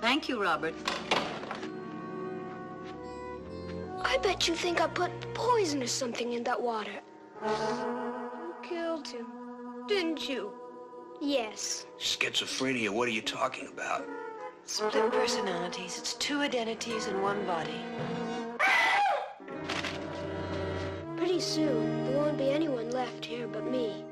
Thank you, Robert. I bet you think I put poison or something in that water. You killed him, didn't you? Yes. Schizophrenia, what are you talking about? Split personalities. It's two identities in one body. Pretty soon, there won't be anyone left here but me.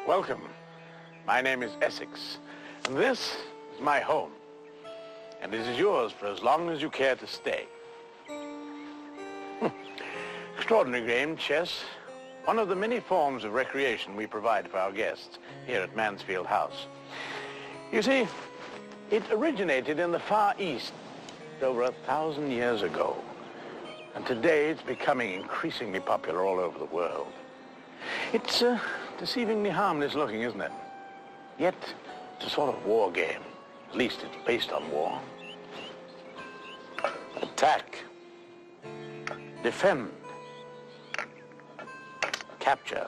Welcome. My name is Essex, and this is my home. And it is yours for as long as you care to stay. Extraordinary game, chess. One of the many forms of recreation we provide for our guests here at Mansfield House. You see, it originated in the Far East over 1,000 years ago. And today it's becoming increasingly popular all over the world. It's deceivingly harmless looking, isn't it? Yet, it's a sort of war game. At least it's based on war. Attack. Defend. Capture.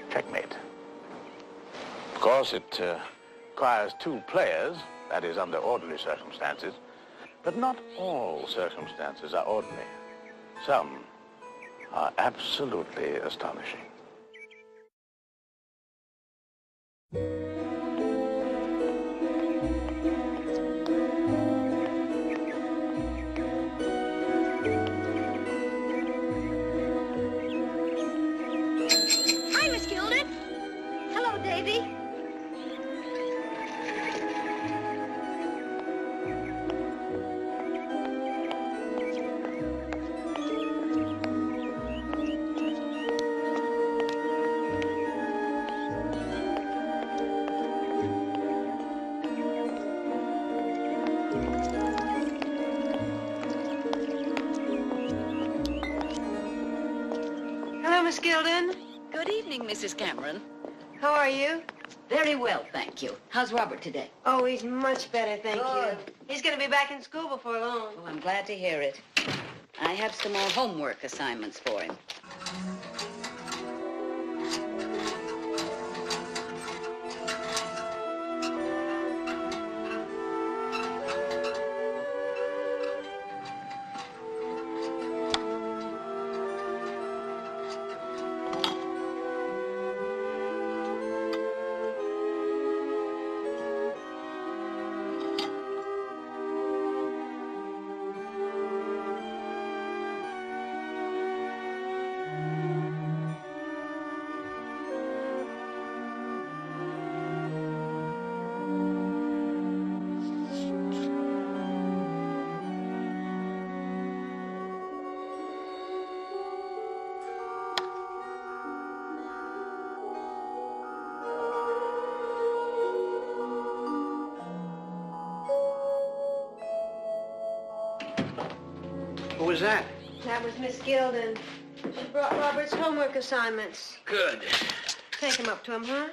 Checkmate. Of course, it requires two players, that is, under ordinary circumstances. But not all circumstances are ordinary. Some are absolutely astonishing. Hi, Miss Gilden. Hello, Davy. Miss Gilden. Good evening, Mrs. Cameron. How are you? Very well, thank you. How's Robert today? Oh, he's much better, thank Good. you. He's going to be back in school before long. Oh, I'm glad to hear it. I have some more homework assignments for him. Who was that? That was Miss Gilden. She brought Robert's homework assignments. Good. Take him up to him, huh?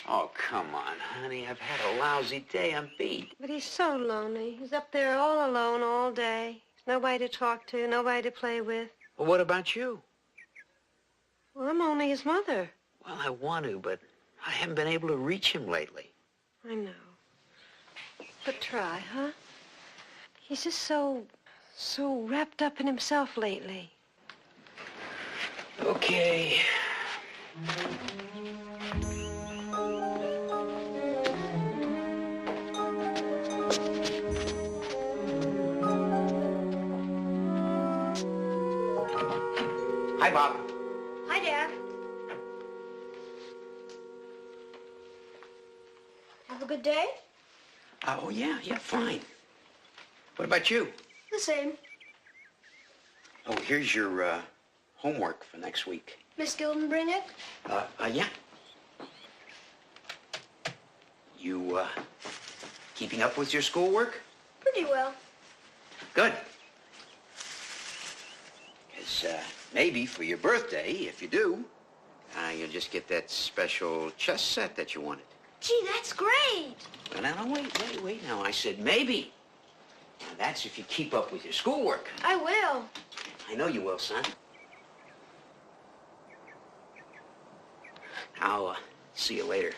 Oh, come on, honey. I've had a lousy day. I'm beat. But he's so lonely. He's up there all alone all day. Nobody to talk to, nobody to play with. Well, what about you? Well, I'm only his mother. Well, I want to, but I haven't been able to reach him lately. I know. But try, huh? He's just so wrapped up in himself lately. Okay. Hi, Bob. Hi, Dad. Have a good day? Oh, yeah, fine. What about you? The The same. Oh, here's your homework for next week. Miss Gilden bring it? Yeah. You, keeping up with your schoolwork? Pretty well. Good. Because, maybe for your birthday, if you do, you'll just get that special chess set that you wanted. Gee, that's great. Now, wait. Now, I said maybe. Now, that's if you keep up with your schoolwork. I will. I know you will, son. I'll see you later.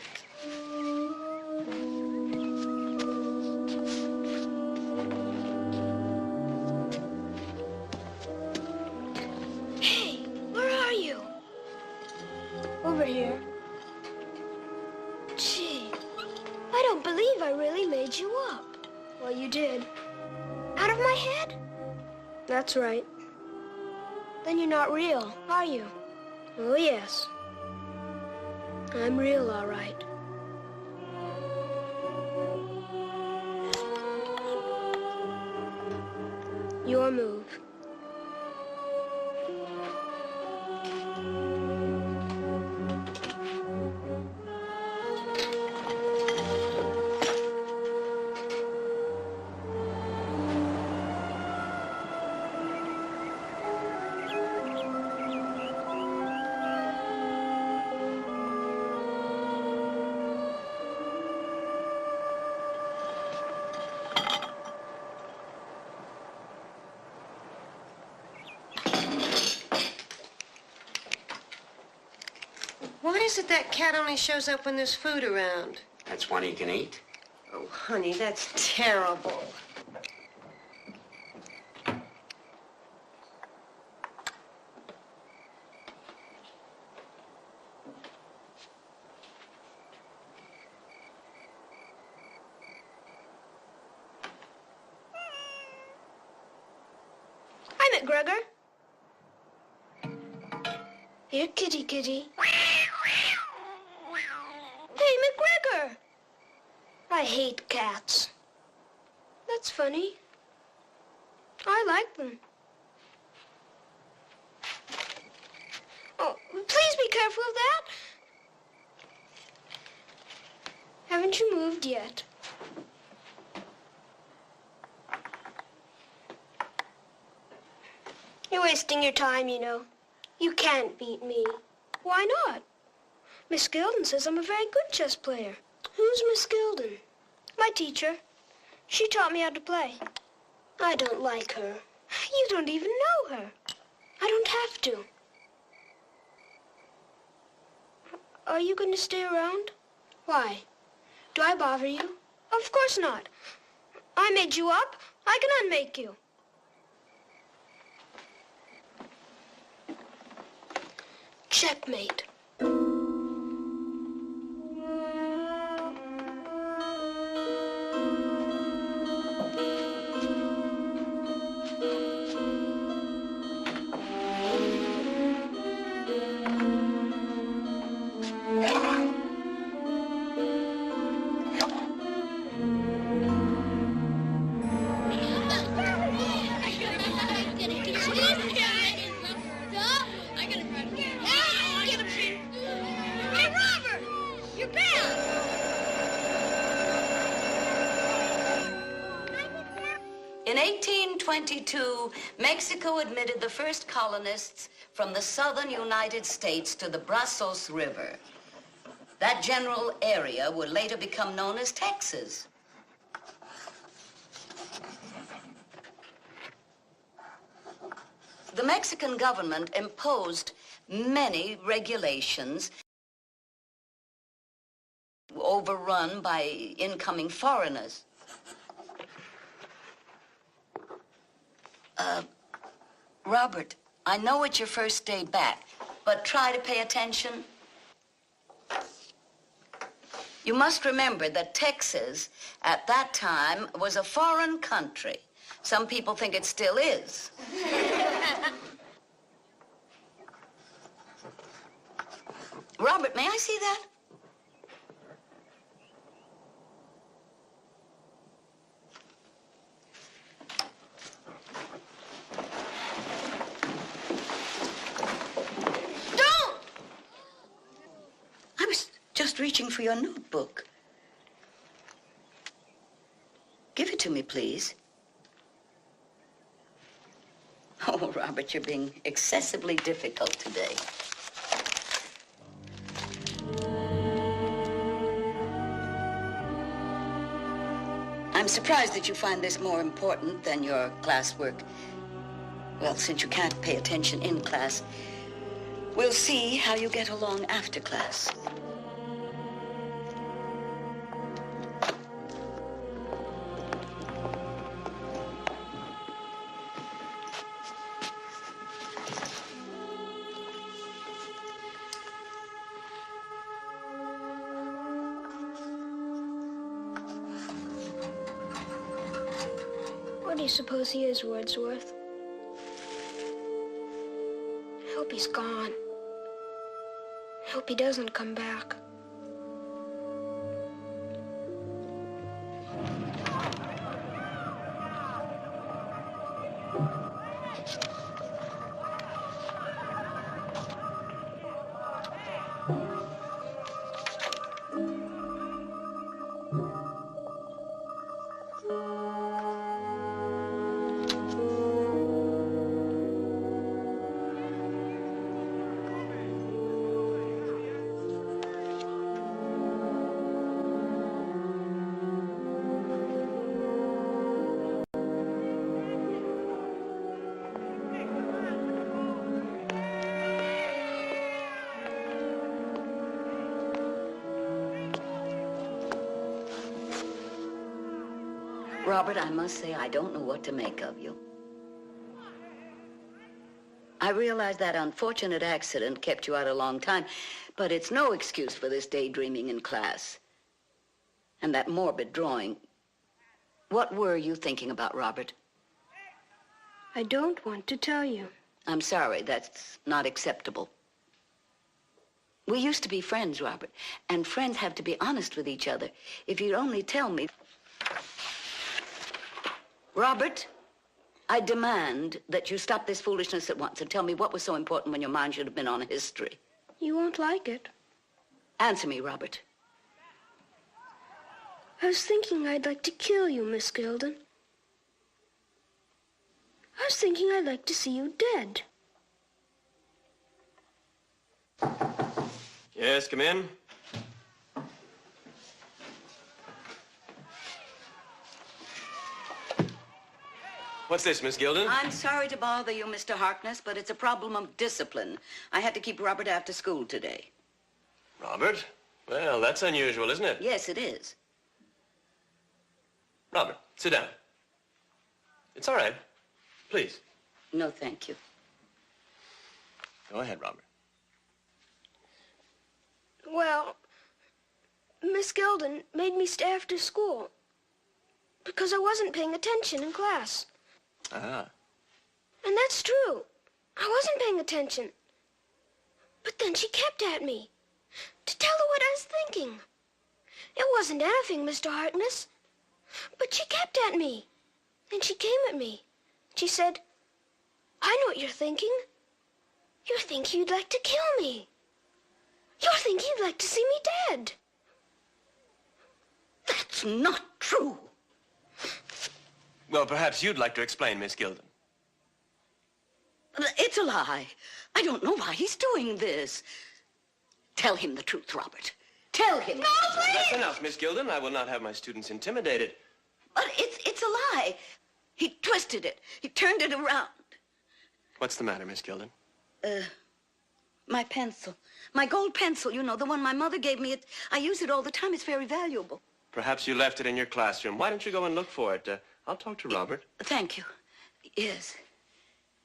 Hey, where are you? Over here. Gee, I don't believe I really made you up. Well, you did. Out of my head? That's right. Then you're not real, are you? Oh, yes. I'm real, all right. Your move. Why is it that cat only shows up when there's food around? That's one you can eat. Oh, honey, that's terrible. Hi, McGregor. Here, kitty, kitty. Hey, McGregor! I hate cats. That's funny. I like them. Oh, please be careful of that. Haven't you moved yet? You're wasting your time, you know. You can't beat me. Why not? Miss Gilden says I'm a very good chess player. Who's Miss Gilden? My teacher. She taught me how to play. I don't like her. You don't even know her. I don't have to. Are you going to stay around? Why? Do I bother you? Of course not. I made you up. I can unmake you. Checkmate. In 1822, Mexico admitted the first colonists from the southern United States to the Brazos River. That general area would later become known as Texas. The Mexican government imposed many regulations overrun by incoming foreigners. Robert, I know it's your first day back, but try to pay attention. You must remember that Texas, at that time, was a foreign country. Some people think it still is. Robert, may I see that? just reaching for your notebook. Give it to me, please. Oh, Robert, you're being excessively difficult today. I'm surprised that you find this more important than your classwork. Well, since you can't pay attention in class, we'll see how you get along after class. What do you suppose he is, Wordsworth? I hope he's gone. I hope he doesn't come back. Robert, I must say I don't know what to make of you. I realize that unfortunate accident kept you out a long time, but it's no excuse for this daydreaming in class. And that morbid drawing. What were you thinking about, Robert? I don't want to tell you. I'm sorry, that's not acceptable. We used to be friends, Robert, and friends have to be honest with each other. If you'd only tell me... Robert, I demand that you stop this foolishness at once and tell me what was so important when your mind should have been on history. You won't like it. Answer me, Robert. I was thinking I'd like to kill you, Miss Gilden. I was thinking I'd like to see you dead. Yes, come in. What's this, Miss Gilden? I'm sorry to bother you, Mr. Harkness, but it's a problem of discipline. I had to keep Robert after school today. Robert? Well, that's unusual, isn't it? Yes, it is. Robert, sit down. It's all right. Please. No, thank you. Go ahead, Robert. Well, Miss Gilden made me stay after school because I wasn't paying attention in class. Ah. And that's true. I wasn't paying attention. But then she kept at me to tell her what I was thinking. It wasn't anything, Mr. Harkness. But she kept at me. And she came at me. She said, I know what you're thinking. You're thinking you'd like to kill me. You're thinking you'd like to see me dead. That's not true. Well, perhaps you'd like to explain, Miss Gilden. It's a lie. I don't know why he's doing this. Tell him the truth, Robert. Tell him. No, please! That's enough, Miss Gilden. I will not have my students intimidated. But it's a lie. He twisted it. He turned it around. What's the matter, Miss Gilden? My pencil. My gold pencil, you know, the one my mother gave me. I use it all the time. It's very valuable. Perhaps you left it in your classroom. Why don't you go and look for it? I'll talk to Robert. Thank you. Yes.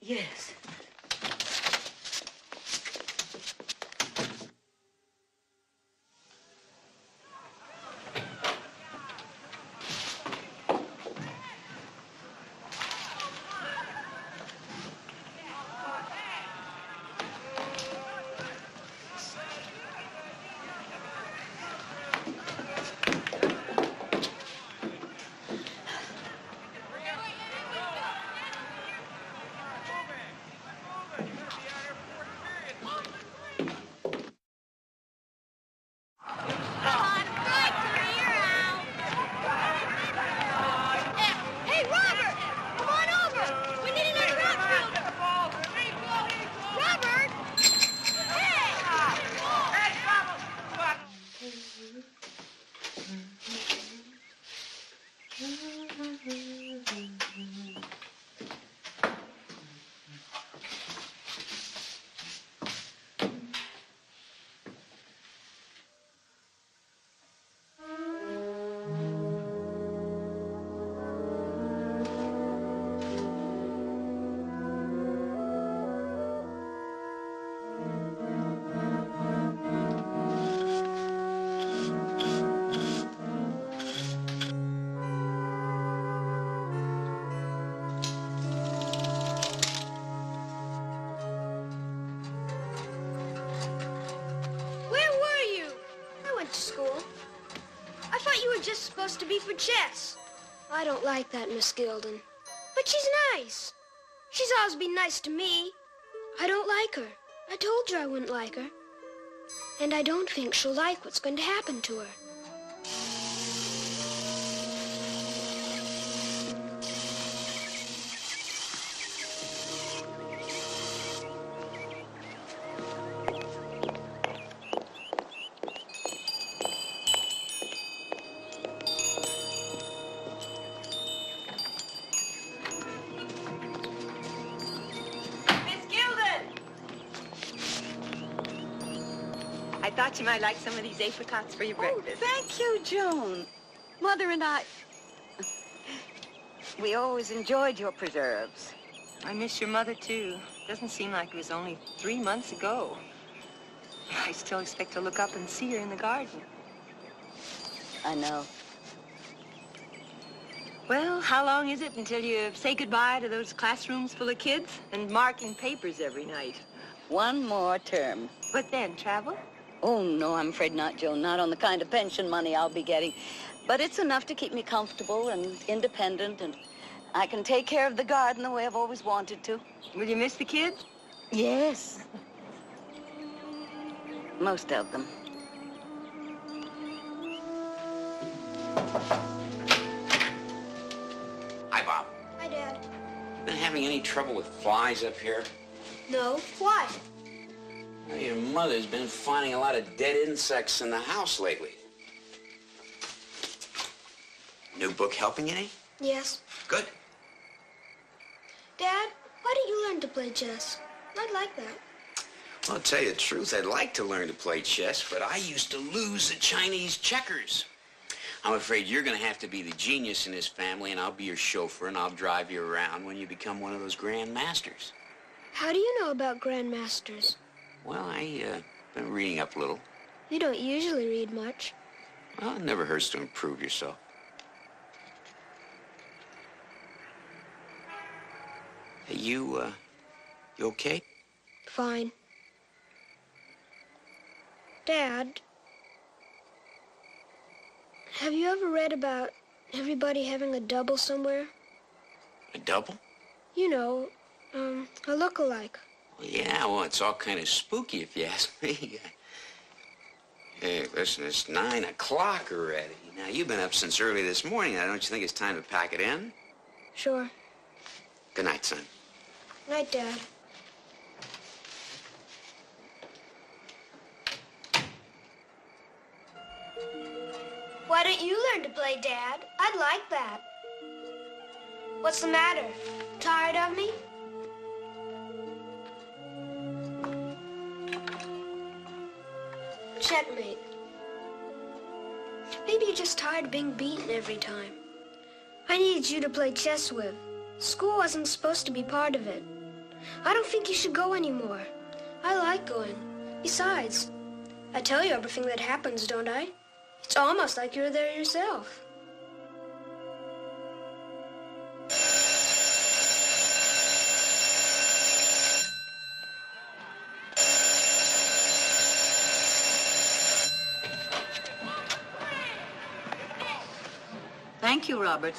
Yes. Supposed to be for chess. I don't like that, Miss Gilden. But she's nice. She's always been nice to me. I don't like her. I told you I wouldn't like her. And I don't think she'll like what's going to happen to her. I thought you might like some of these apricots for your breakfast. Thank you, Joan. Mother and I, we always enjoyed your preserves. I miss your mother, too. Doesn't seem like it was only 3 months ago. I still expect to look up and see her in the garden. I know. Well, how long is it until you say goodbye to those classrooms full of kids and marking papers every night? One more term. But then, travel? Oh, no, I'm afraid not, Joan. Not on the kind of pension money I'll be getting. But it's enough to keep me comfortable and independent, and I can take care of the garden the way I've always wanted to. Will you miss the kids? Yes. Most of them. Hi, Bob. Hi, Dad. Been having any trouble with flies up here? No. Why? Well, your mother's been finding a lot of dead insects in the house lately. New book helping any? Yes. Good. Dad, why don't you learn to play chess? I'd like that. Well, to tell you the truth, I'd like to learn to play chess, but I used to lose at Chinese checkers. I'm afraid you're going to have to be the genius in this family, and I'll be your chauffeur, and I'll drive you around when you become one of those grand masters. How do you know about grandmasters? Well, I've been reading up a little. You don't usually read much. Well, it never hurts to improve yourself. Hey, you okay? Fine. Dad, have you ever read about everybody having a double somewhere? A double? You know, a look-alike. Well, yeah, well, it's all kind of spooky if you ask me. Hey, listen, it's 9 o'clock already. Now, you've been up since early this morning. Now, don't you think it's time to pack it in? Sure. Good night, son. Night, Dad. Why don't you learn to play, Dad? I'd like that. What's the matter? Tired of me? Checkmate. Maybe you're just tired of being beaten every time. I needed you to play chess with. School wasn't supposed to be part of it. I don't think you should go anymore. I like going. Besides, I tell you everything that happens, don't I? It's almost like you're there yourself. Thank you, Robert.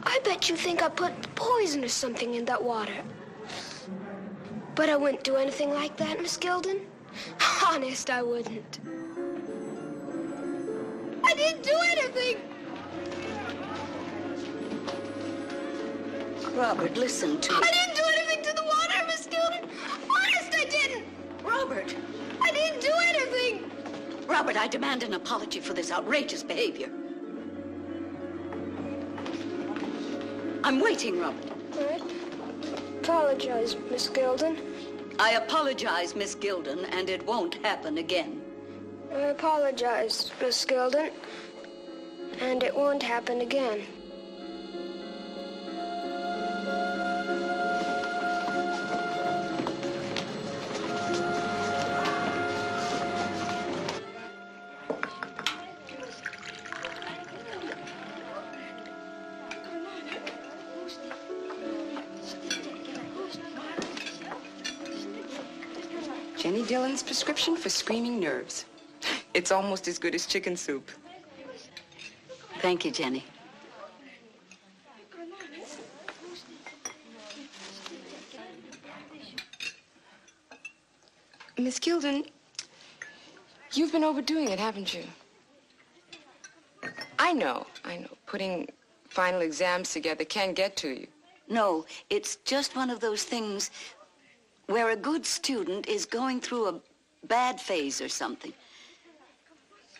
I bet you think I put poison or something in that water. But I wouldn't do anything like that, Miss Gilden. Honest, I wouldn't. I didn't do anything! Robert, listen to me. I didn't do anything to the water, Miss Gilden! Honest, I didn't! Robert! I didn't do anything! Robert, I demand an apology for this outrageous behavior. I'm waiting, Robert. All right. Apologize, Miss Gilden. I apologize, Miss Gilden, and it won't happen again. I apologize, Miss Gilden, and it won't happen again. Jenny Dillon's prescription for screaming nerves. It's almost as good as chicken soup. Thank you, Jenny. Miss Gilden, you've been overdoing it, haven't you? I know. Putting final exams together can get to you. No, it's just one of those things where a good student is going through a bad phase or something.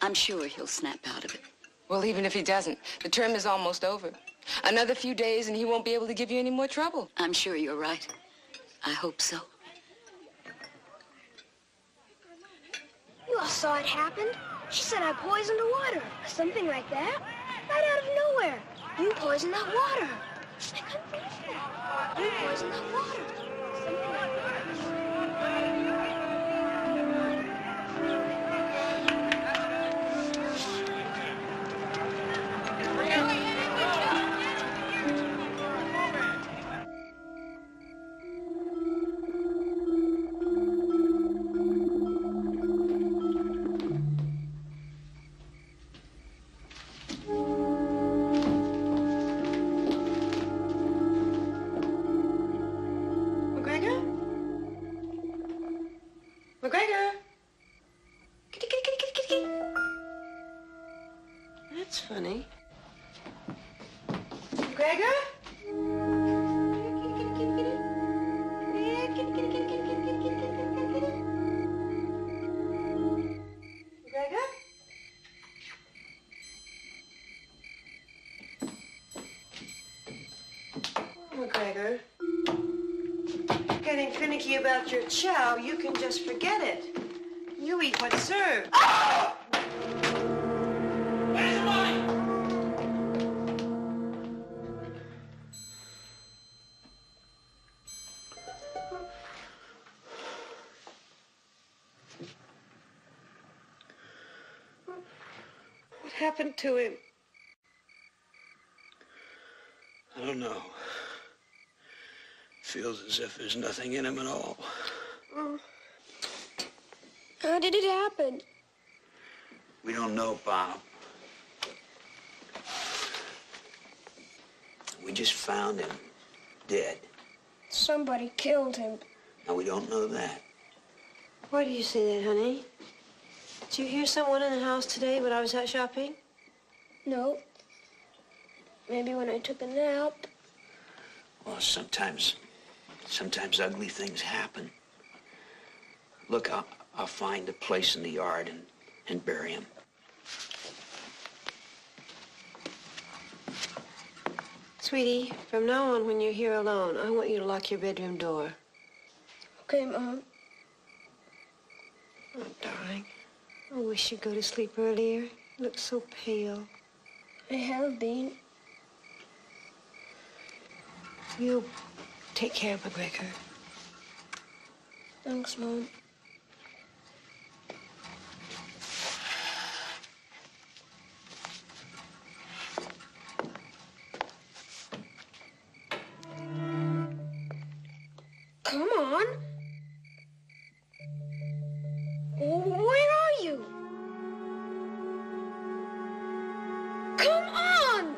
I'm sure he'll snap out of it. Well, even if he doesn't, the term is almost over. Another few days and he won't be able to give you any more trouble. I'm sure you're right. I hope so. You all saw it happen? She said I poisoned the water, or something like that. Right out of nowhere. You poisoned that water. I couldn't believe that. You poisoned that water. Something like that. That's funny. Gregor? Gregor? Oh, Gregor. Getting finicky about your chow, you can just forget it. You eat what's served. Oh! Where's mine? What happened to him? I don't know. Feels as if there's nothing in him at all. Oh. How did it happen? We don't know, Bob. We just found him dead. Somebody killed him. Now, we don't know that. Why do you say that, honey? Did you hear someone in the house today when I was out shopping? No. Maybe when I took a nap. Well, sometimes ugly things happen. Look, I'll find a place in the yard and bury him. Sweetie, from now on when you're here alone, I want you to lock your bedroom door. Okay, Mom. Oh, darling. I wish you'd go to sleep earlier. You look so pale. I have been. You take care of McGregor. Thanks, Mom. Come on. Where are you? Come on!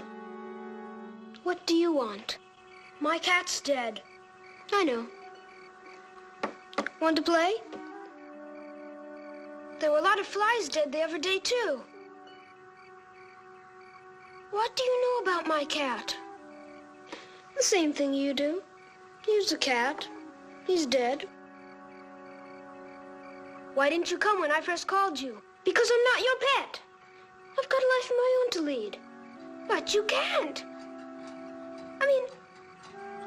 What do you want? My cat's dead. I know. Want to play? There were a lot of flies dead the other day, too. What do you know about my cat? The same thing you do. He's a cat. He's dead. Why didn't you come when I first called you? Because I'm not your pet. I've got a life of my own to lead. But you can't. I mean,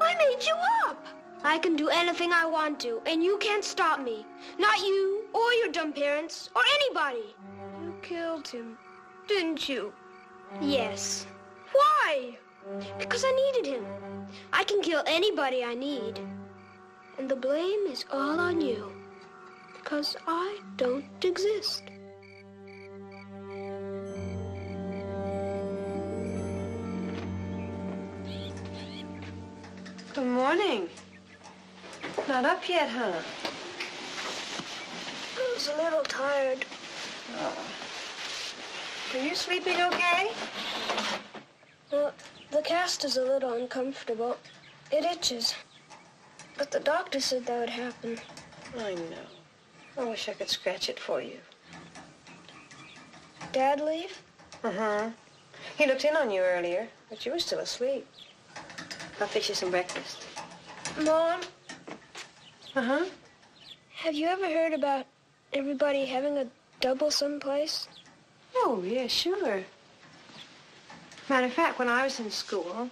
I made you up. I can do anything I want to, and you can't stop me. Not you, or your dumb parents, or anybody. You killed him, didn't you? Yes. Why? Because I needed him. I can kill anybody I need. And the blame is all on you. Because I don't exist. Good morning. Not up yet, huh? I was a little tired. Oh. Are you sleeping okay? Well, the cast is a little uncomfortable. It itches. But the doctor said that would happen. I know. I wish I could scratch it for you. Dad leave? Uh-huh. He looked in on you earlier, but you were still asleep. I'll fix you some breakfast. Mom, Uh-huh. have you ever heard about everybody having a double someplace? Oh, yeah, sure. Matter of fact, when I was in school,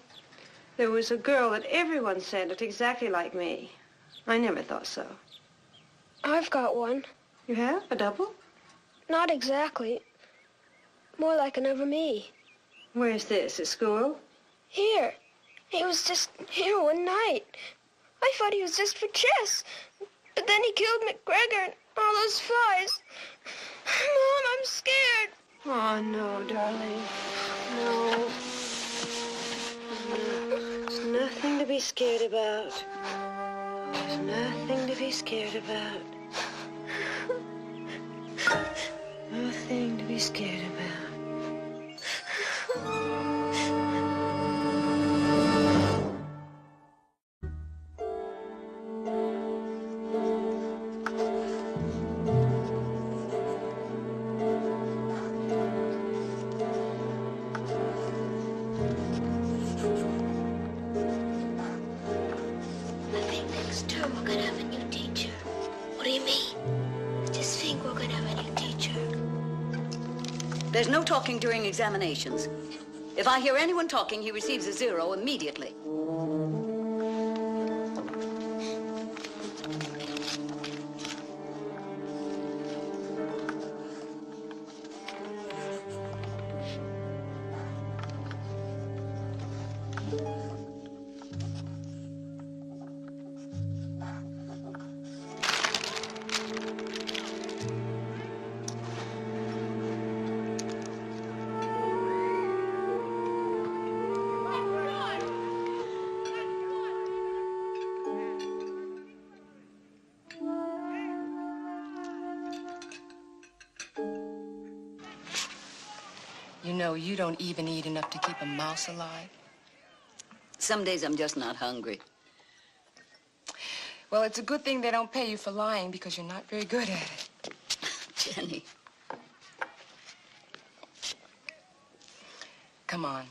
there was a girl that everyone said looked exactly like me. I never thought so. I've got one. You have? A double? Not exactly. More like another me. Where's this? At school? Here. He was just here one night. I thought he was just for chess. But then he killed McGregor and all those flies. Mom, I'm scared. Oh, no, darling. No. There's nothing to be scared about. There's nothing to be scared about. Nothing to be scared about. There's no talking during examinations. If I hear anyone talking, he receives a 0 immediately. You know, you don't even eat enough to keep a mouse alive. Some days I'm just not hungry. Well, it's a good thing they don't pay you for lying because you're not very good at it. Jenny. Come on.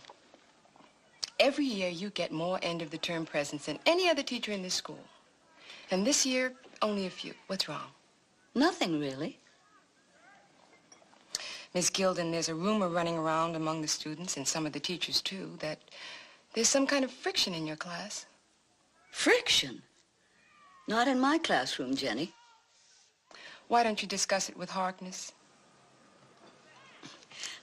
Every year you get more end-of-the-term presents than any other teacher in this school. And this year, only a few. What's wrong? Nothing, really. Miss Gilden, there's a rumor running around among the students and some of the teachers, too, that there's some kind of friction in your class. Friction? Not in my classroom, Jenny. Why don't you discuss it with Harkness?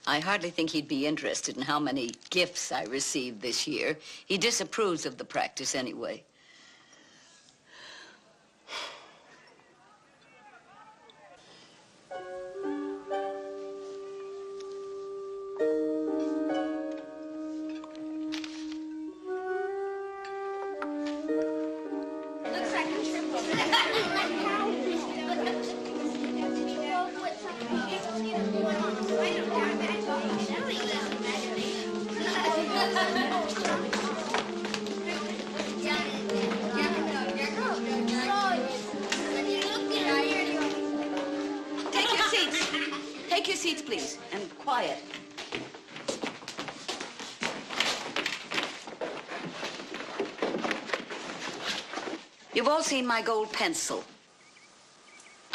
I hardly think he'd be interested in how many gifts I received this year. He disapproves of the practice anyway. Take your seats, please, and quiet. You've all seen my gold pencil.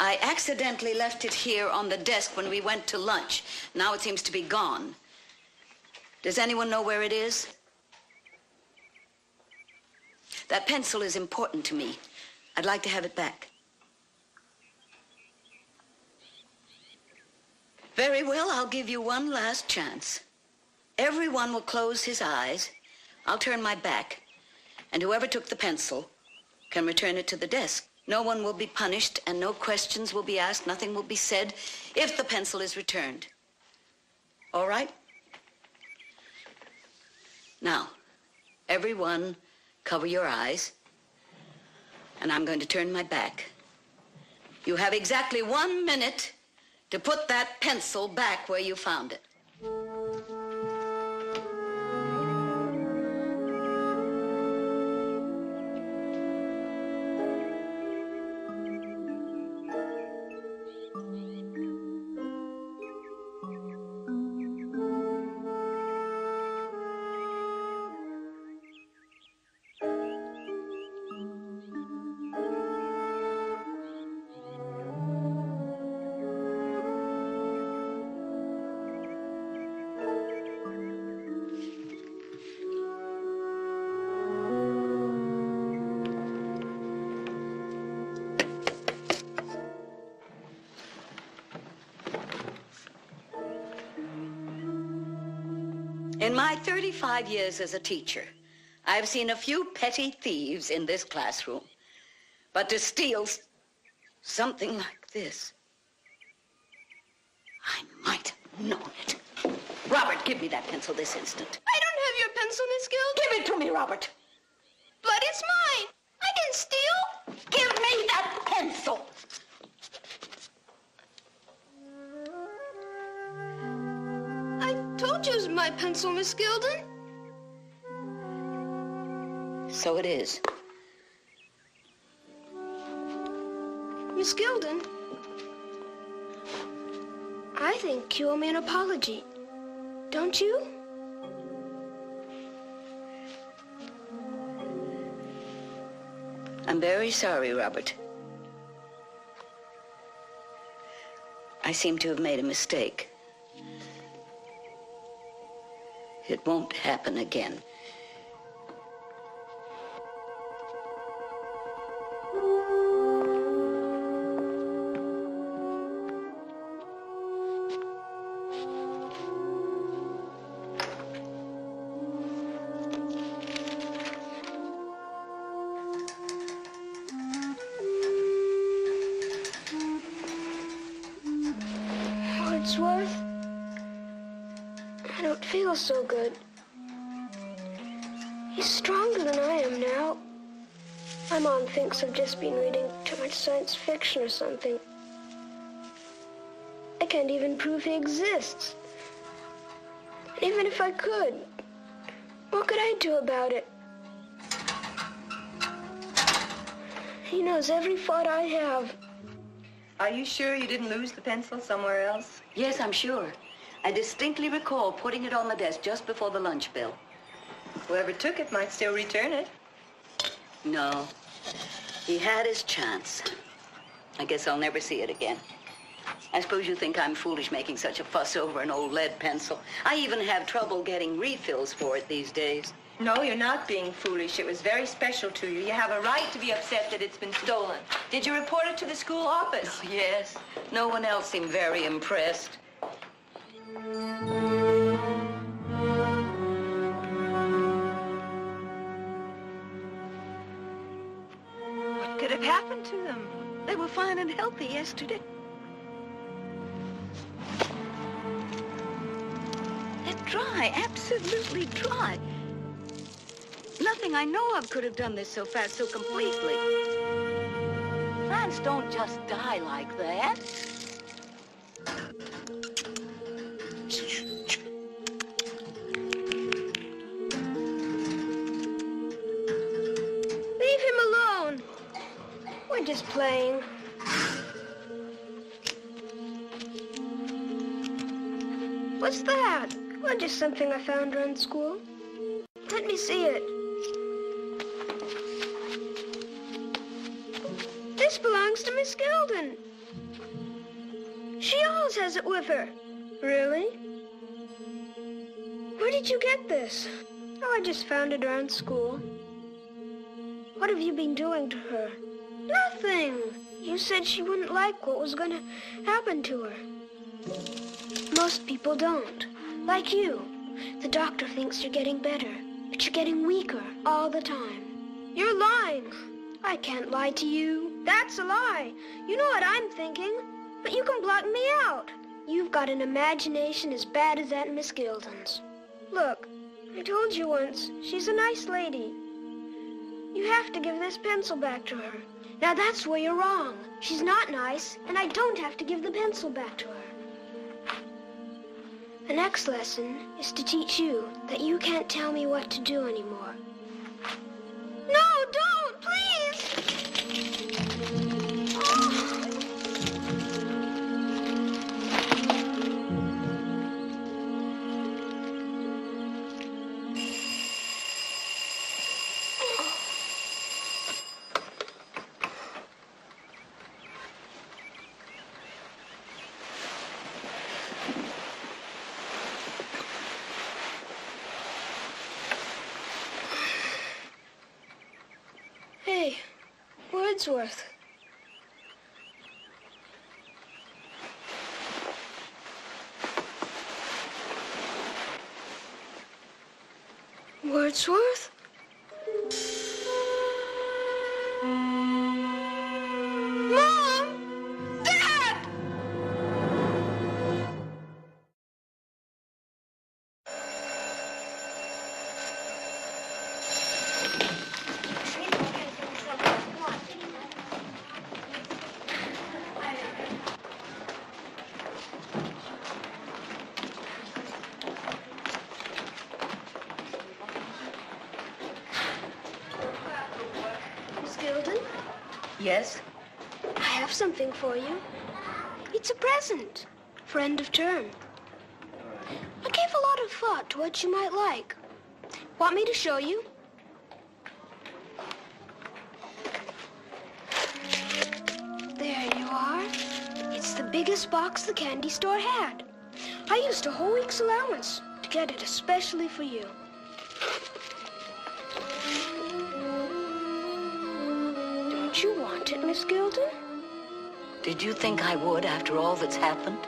I accidentally left it here on the desk when we went to lunch. Now it seems to be gone. Does anyone know where it is? That pencil is important to me. I'd like to have it back. Very well, I'll give you one last chance. Everyone will close his eyes. I'll turn my back. And whoever took the pencil can return it to the desk. No one will be punished and no questions will be asked. Nothing will be said if the pencil is returned. All right? Now, everyone cover your eyes. And I'm going to turn my back. You have exactly 1 minute to put that pencil back where you found it. In my 35 years as a teacher, I've seen a few petty thieves in this classroom. But to steal something like this, I might have known it. Robert, give me that pencil this instant. I don't have your pencil, Miss Gilden. Give it to me, Robert. But it's mine. I didn't steal. Give me that pencil. I told you it was my pencil, Miss Gilden. So it is. Miss Gilden, I think you owe me an apology. Don't you? I'm very sorry, Robert. I seem to have made a mistake. It won't happen again. I don't feel so good. He's stronger than I am now. My mom thinks I've just been reading too much science fiction or something. I can't even prove he exists. And even if I could, what could I do about it? He knows every thought I have. Are you sure you didn't lose the pencil somewhere else? Yes, I'm sure. I distinctly recall putting it on the desk just before the lunch bell. Whoever took it might still return it. No. He had his chance. I guess I'll never see it again. I suppose you think I'm foolish making such a fuss over an old lead pencil. I even have trouble getting refills for it these days. No, you're not being foolish. It was very special to you. You have a right to be upset that it's been stolen. Did you report it to the school office? Oh, yes. No one else seemed very impressed. What could have happened to them? They were fine and healthy yesterday. They're dry, absolutely dry. Nothing I know of could have done this so fast, so completely. Plants don't just die like that. Leave him alone. We're just playing. What's that? Well, just something I found around school. Let me see it. This belongs to Miss Gilden. She always has it with her. Really? Where did you get this? Oh, I just found it around school. What have you been doing to her? Nothing. You said she wouldn't like what was going to happen to her. Most people don't. Like you. The doctor thinks you're getting better, but you're getting weaker all the time. You're lying. I can't lie to you. That's a lie. You know what I'm thinking, but you can block me out. You've got an imagination as bad as that Miss Gilden's. Look, I told you once, she's a nice lady. You have to give this pencil back to her. Now that's where you're wrong. She's not nice, and I don't have to give the pencil back to her. The next lesson is to teach you that you can't tell me what to do anymore. No, don't, please! Oh. Hey, Wordsworth. Wordsworth? Mom! Dad! Miss Gilden? Yes? I have something for you. It's a present for end of term. I gave a lot of thought to what you might like. Want me to show you? There you are. It's the biggest box the candy store had. I used a whole week's allowance to get it especially for you. Don't you want it, Miss Gilden? Did you think I would after all that's happened?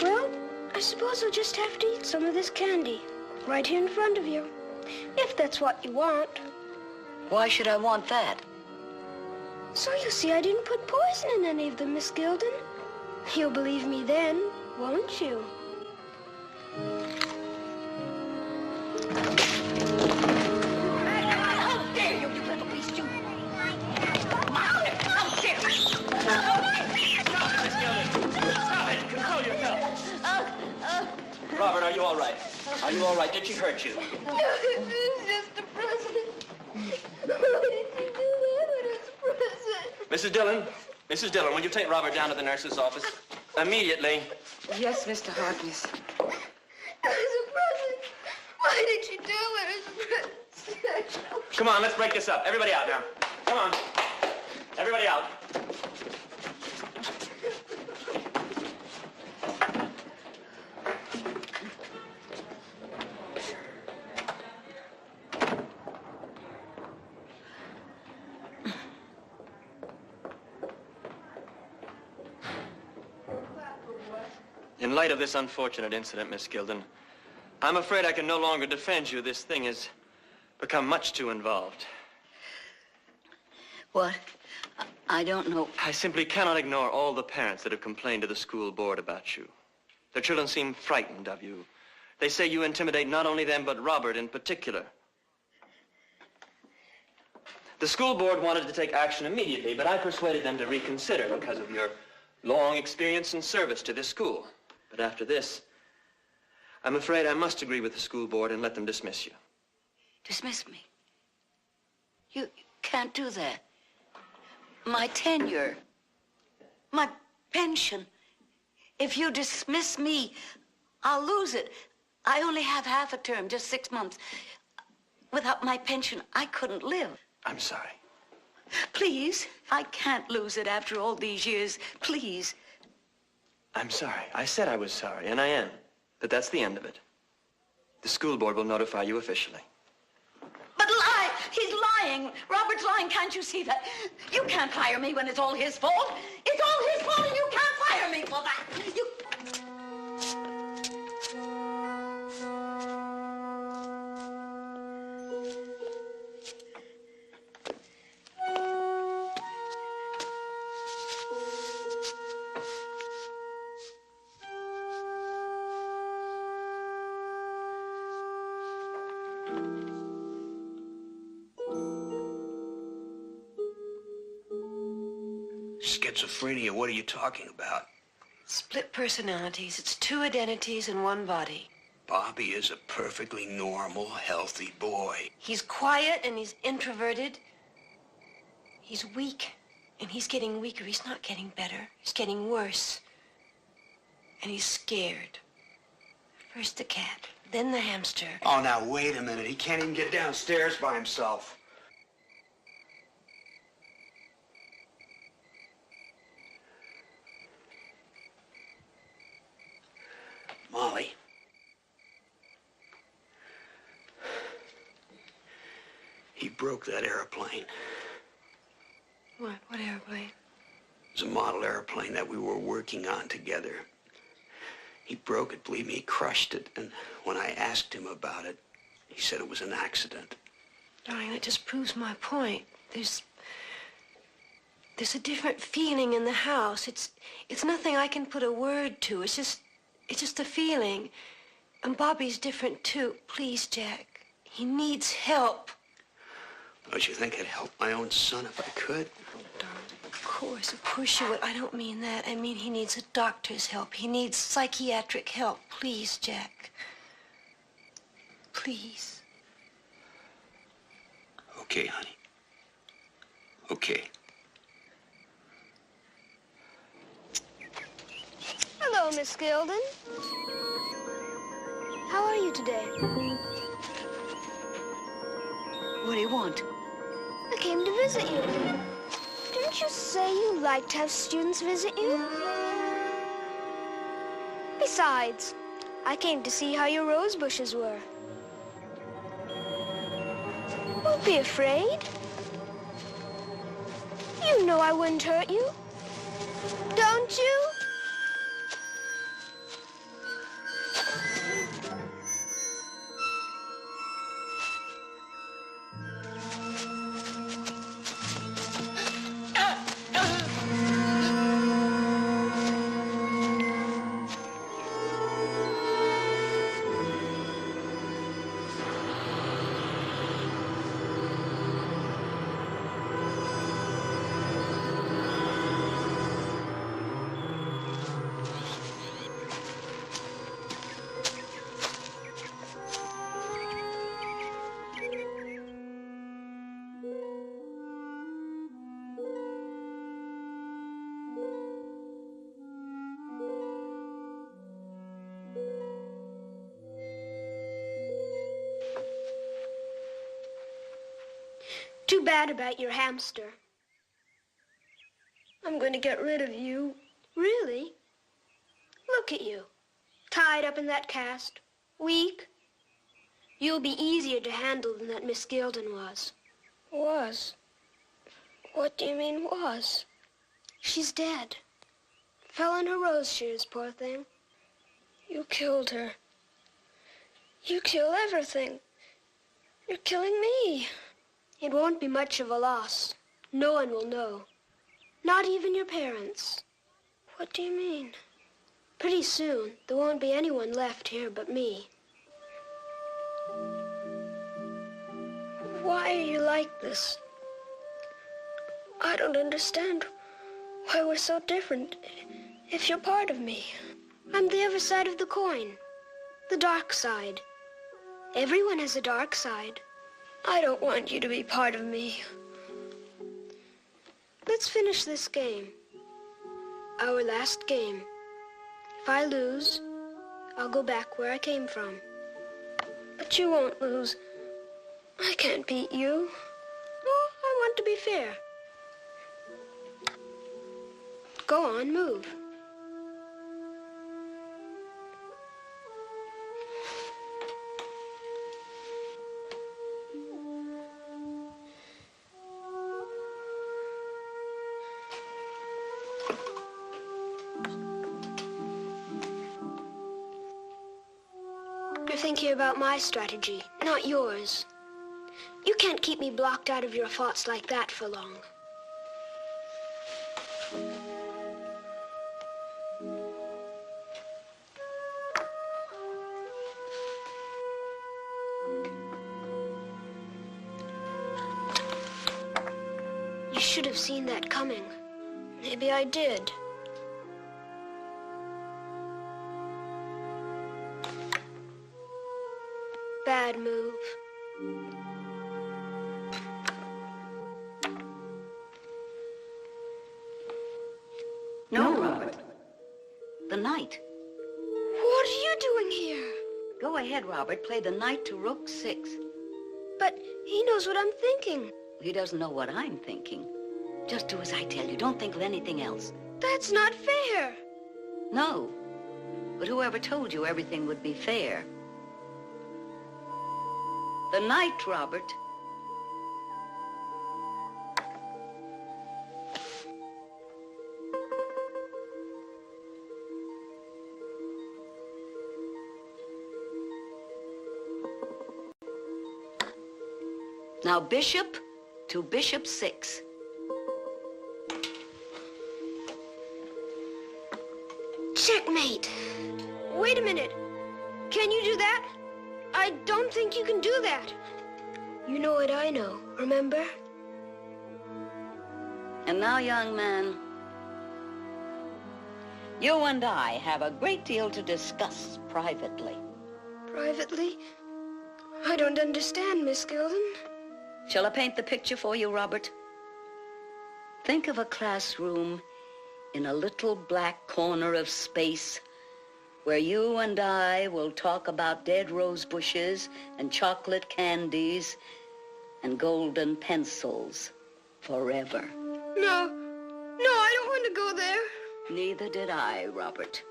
Well, I suppose I'll just have to eat some of this candy right here in front of you, if that's what you want. Why should I want that? So you see I didn't put poison in any of them, Miss Gilden. You'll believe me then, won't you? How dare you, you little beast, you! How dare you! Stop it! Control yourself! Robert, are you all right? Are you all right? Did she hurt you? It's just a present. Why did you do that when it's a present? Mrs. Dillon? Mrs. Dillon, will you take Robert down to the nurse's office? Immediately. Yes, Mr. Harkness. It was a present. Why did you do it as a present? Come on, let's break this up. Everybody out now. Come on. Everybody out. In light of this unfortunate incident, Miss Gilden, I'm afraid I can no longer defend you. This thing has become much too involved. What? I don't know. I simply cannot ignore all the parents that have complained to the school board about you. Their children seem frightened of you. They say you intimidate not only them, but Robert in particular. The school board wanted to take action immediately, but I persuaded them to reconsider because of your long experience and service to this school. But after this, I'm afraid I must agree with the school board and let them dismiss you. Dismiss me? You can't do that. My tenure, my pension. If you dismiss me, I'll lose it. I only have half a term, just 6 months. Without my pension, I couldn't live. I'm sorry. Please, I can't lose it after all these years. Please. I'm sorry. I said I was sorry, and I am. But that's the end of it. The school board will notify you officially. But lie! He's lying. Robert's lying. Can't you see that? You can't fire me when it's all his fault. It's all his fault, and you can't fire me for that. You... Schizophrenia, what are you talking about? Split personalities. It's two identities in one body. Bobby is a perfectly normal, healthy boy. He's quiet and he's introverted. He's weak and he's getting weaker. He's not getting better. He's getting worse. And he's scared. First the cat, then the hamster. Oh, now wait a minute. He can't even get downstairs by himself. Molly. He broke that airplane. What? What airplane? It was a model airplane that we were working on together. He broke it, believe me, he crushed it. And when I asked him about it, he said it was an accident. Darling, that just proves my point. There's a different feeling in the house. It's nothing I can put a word to. It's just a feeling. And Bobby's different too. Please, Jack. He needs help. Don't you think I'd help my own son if I could? Of course you would. I don't mean that. I mean he needs a doctor's help. He needs psychiatric help. Please, Jack. Please. Okay, honey. Okay. Hello, Miss Gilden. How are you today? What do you want? I came to visit you. Didn't you say you like to have students visit you? Besides, I came to see how your rose bushes were. Don't be afraid. You know I wouldn't hurt you. Don't you? Too bad about your hamster. I'm going to get rid of you. Really? Look at you. Tied up in that cast. Weak. You'll be easier to handle than that Miss Gilden was. Was? What do you mean, was? She's dead. Fell on her rose shears, poor thing. You killed her. You kill everything. You're killing me. It won't be much of a loss. No one will know. Not even your parents. What do you mean? Pretty soon, there won't be anyone left here but me. Why are you like this? I don't understand why we're so different if you're part of me. I'm the other side of the coin. The dark side. Everyone has a dark side. I don't want you to be part of me. Let's finish this game. Our last game. If I lose, I'll go back where I came from. But you won't lose. I can't beat you. Oh, I want to be fair. Go on, move. You're thinking about my strategy, not yours. You can't keep me blocked out of your thoughts like that for long. You should have seen that coming. Maybe I did. Bad move. No, Robert. The knight. What are you doing here? Go ahead, Robert. Play the knight to rook 6. But he knows what I'm thinking. He doesn't know what I'm thinking. Just do as I tell you. Don't think of anything else. That's not fair. No. But whoever told you everything would be fair? The knight, Robert. Now, bishop to bishop 6. Checkmate. Wait a minute. Can you do that? I don't think you can do that. You know what I know, remember? And now, young man, you and I have a great deal to discuss privately. Privately? I don't understand, Miss Gilden. Shall I paint the picture for you, Robert? Think of a classroom in a little black corner of space where you and I will talk about dead rose bushes and chocolate candies and golden pencils forever. No, I don't want to go there. Neither did I, Robert.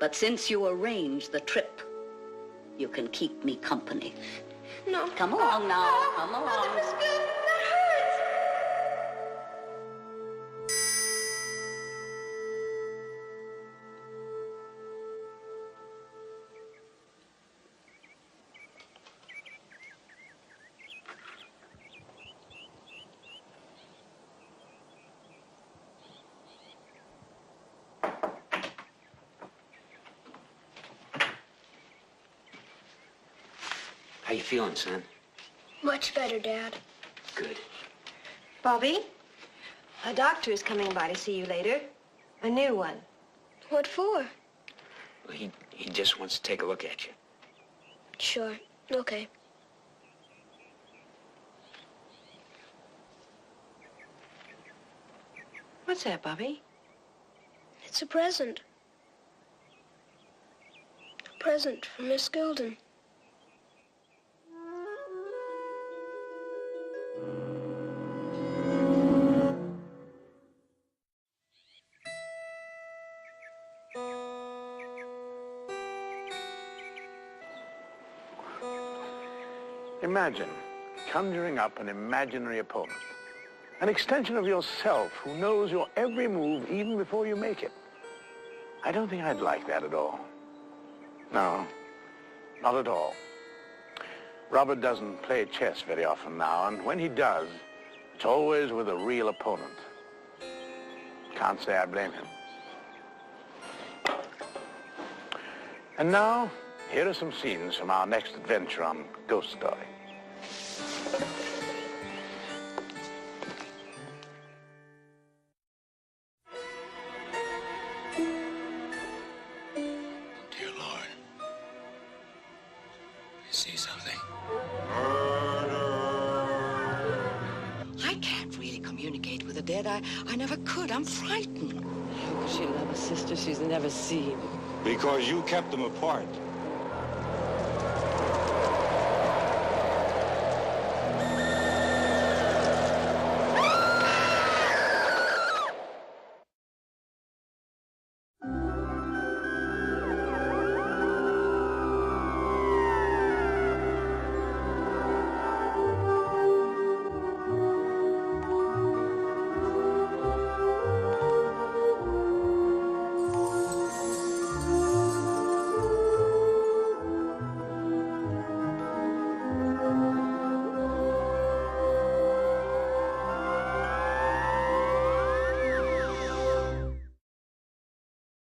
But since you arranged the trip, you can keep me company. No. Come along now, come along. Mother, Miss Gilden, that hurts. How you feeling, son? Much better, Dad. Good. Bobby, a doctor is coming by to see you later. A new one. What for? Well, he just wants to take a look at you. Sure. Okay. What's that, Bobby? It's a present. A present from Miss Gilden. Imagine conjuring up an imaginary opponent, an extension of yourself who knows your every move even before you make it. I don't think I'd like that at all. No, not at all. Robert doesn't play chess very often now, and when he does, it's always with a real opponent. Can't say I blame him. And now, here are some scenes from our next adventure on Ghost Story. Dear Lord, I see something. I can't really communicate with the dead. I never could. I'm frightened. How could she love a sister she's never seen? Because you kept them apart.